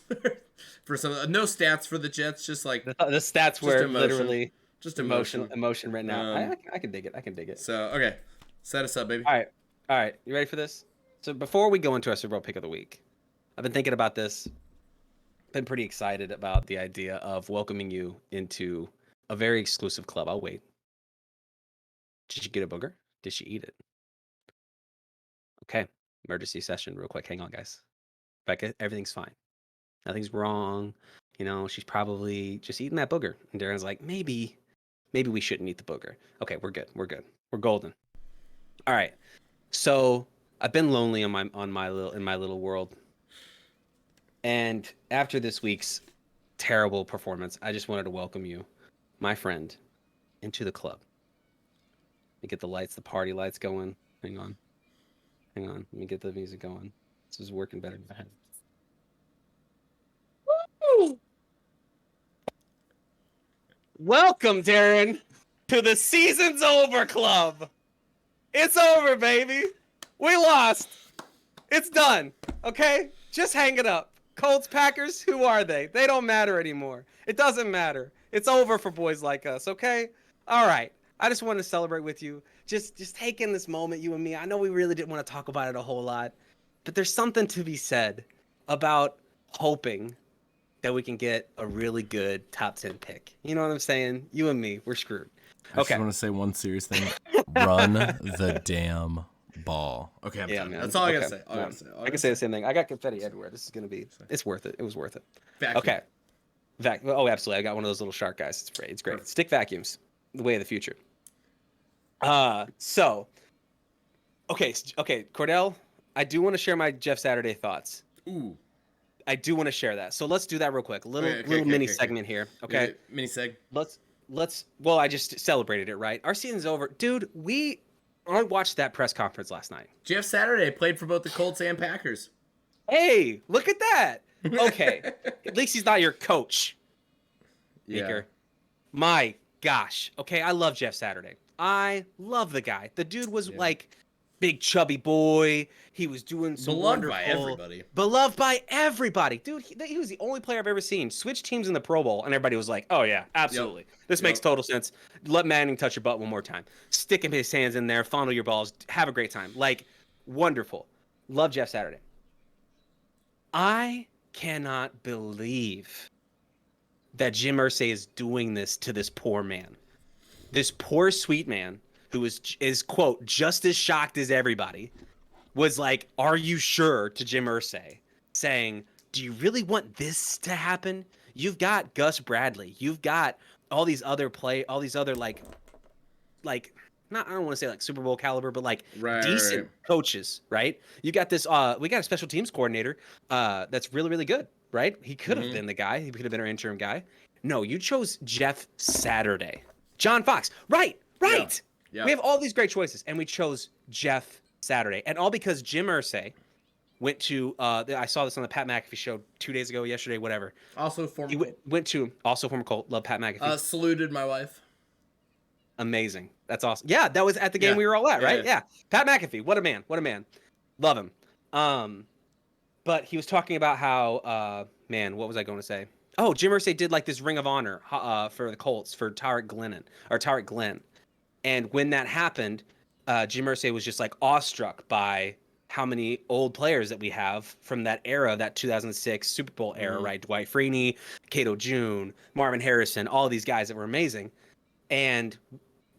for some. No stats for the Jets, just like the stats were literally just emotion written out. I can dig it. So okay, set us up, baby. All right. You ready for this? So before we go into our Super Bowl pick of the week, I've been thinking about this. Been pretty excited about the idea of welcoming you into a very exclusive club. I'll wait. Did she get a booger? Did she eat it? Okay. Emergency session real quick. Hang on, guys. Becca, everything's fine. Nothing's wrong. You know, she's probably just eating that booger. And Darren's like, maybe we shouldn't eat the booger. Okay, we're good. We're golden. All right. So I've been lonely in my little world. And after this week's terrible performance, I just wanted to welcome you, my friend, into the club. Let me get the party lights going. Hang on. Let me get the music going. This is working better than I had. Woo! Welcome, Darren, to the Season's Over Club. It's over, baby. We lost. It's done. Okay? Just hang it up. Colts, Packers, who are they? They don't matter anymore. It doesn't matter. It's over for boys like us, okay? All right. I just wanted to celebrate with you. Just take in this moment, you and me. I know we really didn't want to talk about it a whole lot, but there's something to be said about hoping that we can get a really good top 10 pick. You know what I'm saying? You and me, we're screwed. I just want to say one serious thing. Run the damn ball. Okay, I'm done. Man. That's all I gotta say. I can say the same thing. I got confetti everywhere. This is gonna be. It's worth it. It was worth it. Vacuum. Okay. Oh, absolutely. I got one of those little shark guys. It's great. It's great. Perfect. Stick vacuums, the way of the future. So. Okay, Cordell. I do want to share my Jeff Saturday thoughts. Ooh. I do want to share that. So let's do that real quick. Little mini segment here. Okay. Mini seg. Let's. Well, I just celebrated it, right? Our season's over, dude. I watched that press conference last night. Jeff Saturday played for both the Colts and Packers. Hey, look at that. Okay. At least he's not your coach. Yeah. My gosh. Okay, I love Jeff Saturday. I love the guy. The dude was like big chubby boy. He was doing some beloved by everybody. Beloved by everybody. Dude, he was the only player I've ever seen switch teams in the Pro Bowl, and everybody was like, oh, yeah, absolutely. Yep. This makes total sense. Let Manning touch your butt one more time. Stick his hands in there, fondle your balls, have a great time. Like, wonderful. Love Jeff Saturday. I cannot believe that Jim Irsay is doing this to this poor man. This poor, sweet man who is, quote, just as shocked as everybody, was like, are you sure, to Jim Irsay, saying, do you really want this to happen? You've got Gus Bradley. You've got all these other like not, I don't want to say like Super Bowl caliber, but like decent coaches, right? You got this, we got a special teams coordinator that's really, really good, right? He could have been the guy. He could have been our interim guy. No, you chose Jeff Saturday. John Fox. Right. Yeah. We have all these great choices, and we chose Jeff Saturday. And all because Jim Irsay went to, I saw this on the Pat McAfee show 2 days ago, yesterday, whatever. Also former Colt. Went to, also former Colt. Love Pat McAfee. Saluted my wife. Amazing. That's awesome. Yeah, that was at the game Yeah. we were all at, right? Yeah. Yeah. Pat McAfee, what a man. What a man. Love him. But he was talking about how, man, what was I going to say? Oh, Jim Irsay did like this Ring of Honor for the Colts for Tarek Glenn. And when that happened, Jim Irsay was just like awestruck by how many old players that we have from that era, that 2006 Super Bowl era, right? Dwight Freeney, Cato June, Marvin Harrison, all these guys that were amazing. And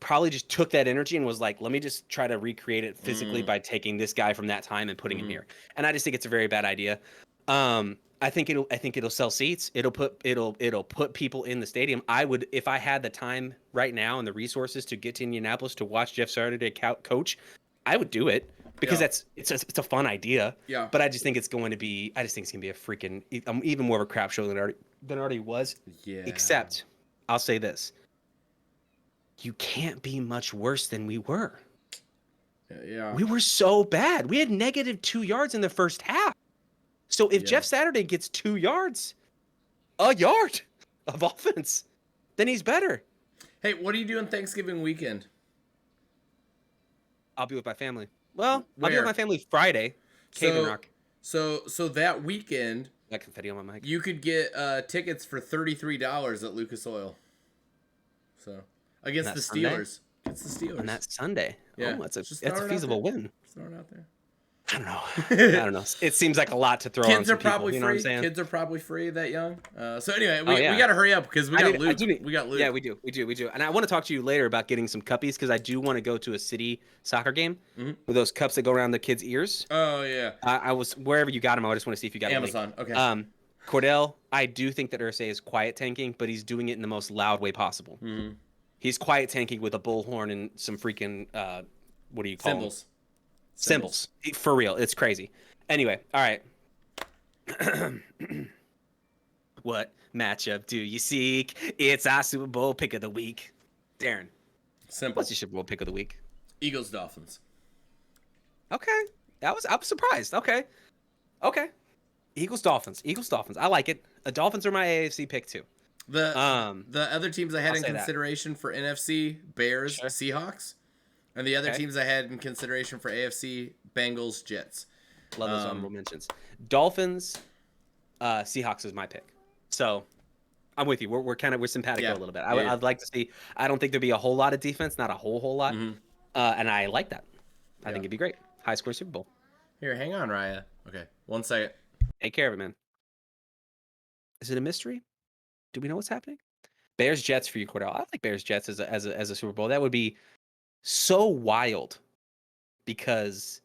probably just took that energy and was like, let me just try to recreate it physically by taking this guy from that time and putting him here. And I just think it's a very bad idea. I think it'll sell seats. It'll put people in the stadium. I would, if I had the time right now and the resources to get to Indianapolis to watch Jeff Saturday coach, I would do it because it's a fun idea. Yeah. But I just think it's going to be a freaking even more of a crap show than it already was. Yeah. Except I'll say this. You can't be much worse than we were. Yeah. We were so bad. We had -2 yards in the first half. So if Jeff Saturday gets 2 yards, a yard of offense, then he's better. Hey, what are you doing Thanksgiving weekend? I'll be with my family. Well, Where? I'll be with my family Friday. Cave Rock. So that weekend, Got confetti on my mic. you could get tickets for $33 at Lucas Oil. So against the Steelers. Against the Steelers. On that Sunday. Yeah. Oh, that's a Just throw it out feasible there. win. Just throw it out there. I don't know. I don't know. It seems like a lot to throw on Kids some are probably people, you know free. what I'm saying? Kids are probably free that young. So anyway, Oh, yeah. we got to hurry up because we got Luke. Luke. We got Luke. Yeah, we do. And I want to talk to you later about getting some cuppies because I do want to go to a city soccer game with those cups that go around the kids' ears. Oh yeah. I was wherever you got them. I just want to see if you got Amazon. Okay. Cordell, I do think that Irsay is quiet tanking, but he's doing it in the most loud way possible. He's quiet tanking with a bullhorn and some freaking what do you call Cymbals. them? Cymbals. For real. It's crazy. Anyway, all right. What matchup do you seek? It's our Super Bowl pick of the week. Darren. Simple. What's your Super Bowl pick of the week? Eagles Dolphins. Okay. I was surprised. Okay. Eagles Dolphins. I like it. The Dolphins are my AFC pick too. The other teams I had in say consideration for NFC, Bears, Sure. Seahawks. And the other Okay. teams I had in consideration for AFC, Bengals, Jets. Love those honorable mentions. Dolphins, Seahawks is my pick. So I'm with you. We're simpatico a little bit. I'd like to see. I don't think there'd be a whole lot of defense, not a whole lot. And I like that. I think it'd be great. High score Super Bowl. Here, hang on, Raya. Okay, 1 second. Take care of it, man. Is it a mystery? Do we know what's happening? Bears Jets for you, Cordell. I like Bears Jets as a Super Bowl. That would be so wild. Because,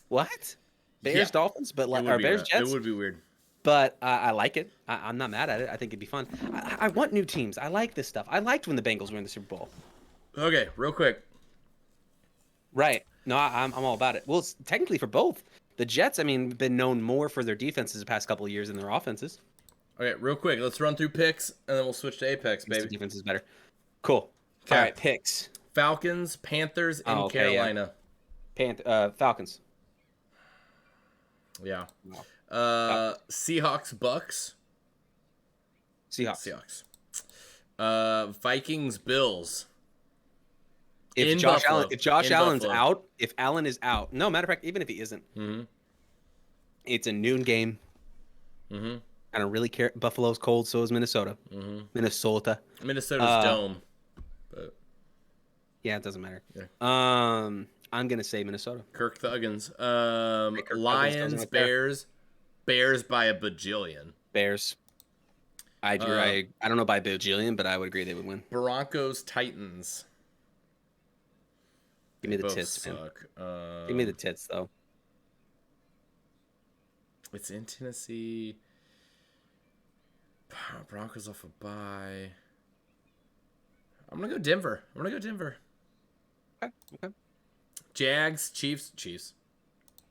what? Bears Dolphins, but It would or be Bears weird. Jets. It would be weird. But I like it. I'm not mad at it. I think it'd be fun. I want new teams. I like this stuff. I liked when the Bengals were in the Super Bowl. Okay, real quick. Right. No, I'm all about it. Well, it's technically for both. The Jets, I mean, been known more for their defenses the past couple of years than their offenses. Okay, real quick. Let's run through picks, and then we'll switch to Apex, The baby. defense is better. Cool. Okay. All right, picks. Falcons, Panthers, and Carolina. Falcons. Yeah. Seahawks, Bucks. Seahawks. Vikings, Bills. If In Josh Buffalo. Allen, if Josh In Allen's Buffalo. out, if Allen is out, no matter of fact, even if he isn't, it's a noon game. I don't really care. Buffalo's cold, so is Minnesota. Minnesota's dome. But Yeah, it doesn't matter. Yeah. I'm gonna say Minnesota. Kirk Thuggins. Kirk Lions, Thuggins right there. Bears. Bears by a bajillion. Bears. I don't know by bajillion, but I would agree they would win. Broncos, Titans. Give me They the both tits, man. suck. Give me the tits, though. It's in Tennessee. Broncos off a bye. I'm gonna go Denver. Okay. Jags, Chiefs.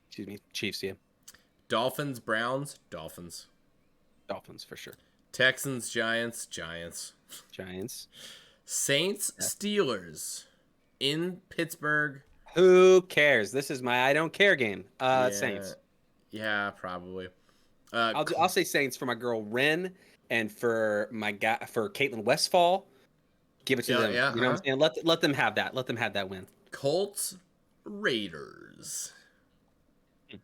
Excuse me, Chiefs. Yeah, Dolphins, Browns, Dolphins. Dolphins for sure. Texans, Giants. Giants. Saints, Steelers. In Pittsburgh. Who cares? This is my I don't care game. Saints. Yeah, probably. I'll say Saints for my girl Ren and for my guy for Caitlin Westfall. Give it to them. Yeah, you know what I'm saying? Let them have that. Let them have that win. Colts, Raiders. You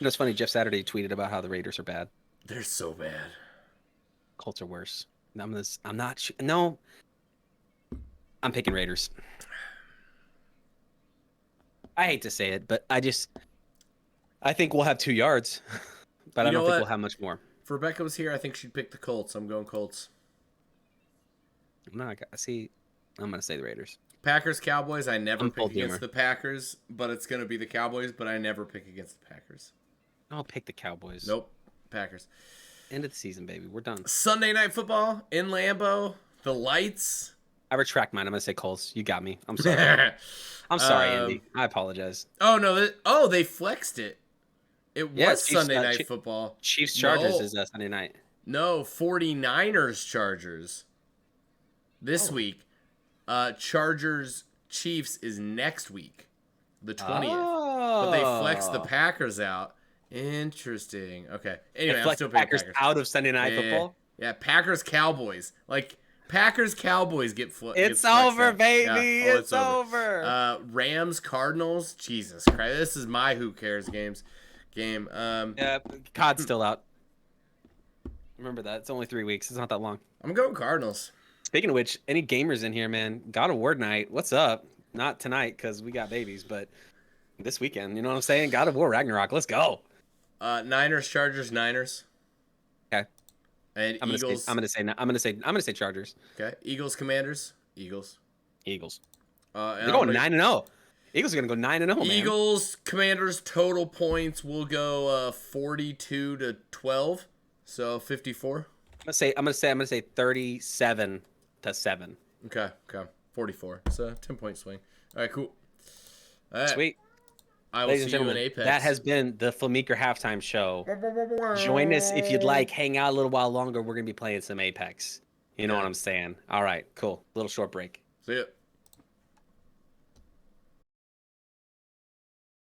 know, it's funny. Jeff Saturday tweeted about how the Raiders are bad. They're so bad. Colts are worse. I'm not. No, I'm picking Raiders. I hate to say it, but I think we'll have 2 yards, but I don't think we'll have much more. If Rebecca was here, I think she'd pick the Colts. I'm going Colts. I'm not. See, I'm gonna say the Raiders. Packers, Cowboys. I never pick against the Packers, but it's gonna be the Cowboys. But I never pick against the Packers. I'll pick the Cowboys. Nope, Packers. End of the season, baby. We're done. Sunday Night Football in Lambeau. The lights. I retract mine. I'm gonna say Colts. You got me. I'm sorry. I'm sorry, Andy. I apologize. Oh no! They flexed it. It was Sunday Night Football. Chiefs Chargers is Sunday night. No, 49ers Chargers. This week. Chargers Chiefs is next week, the 20th. Oh. But they flexed the Packers out. Interesting. Okay. Anyway, I'm still picking Packers out of Sunday Night Football. Yeah, Packers Cowboys. Like Packers Cowboys get flexed. It's over, baby. Yeah. It's over. Rams Cardinals. Jesus Christ, this is my who cares game. Yeah, COD's still out. Remember that. It's only 3 weeks. It's not that long. I'm going Cardinals. Speaking of which, any gamers in here, man? God of War night. What's up? Not tonight because we got babies, but this weekend. You know what I'm saying? God of War Ragnarok. Let's go. Niners, Chargers, Niners. Okay. And Eagles. I'm gonna say Chargers. Okay. Eagles, Commanders. Eagles. They're going 9-0. Eagles are gonna go 9-0. Man. Eagles, Commanders total points will go 42-12, so 54. I'm gonna say 37-7. Okay. 44. So 10-point swing. All right, cool. All right. Sweet. I will see you in Apex. That has been the Flemeekeer halftime show. Join us if you'd like. Hang out a little while longer. We're gonna be playing some Apex. You know what I'm saying? All right, cool. Little short break. See ya.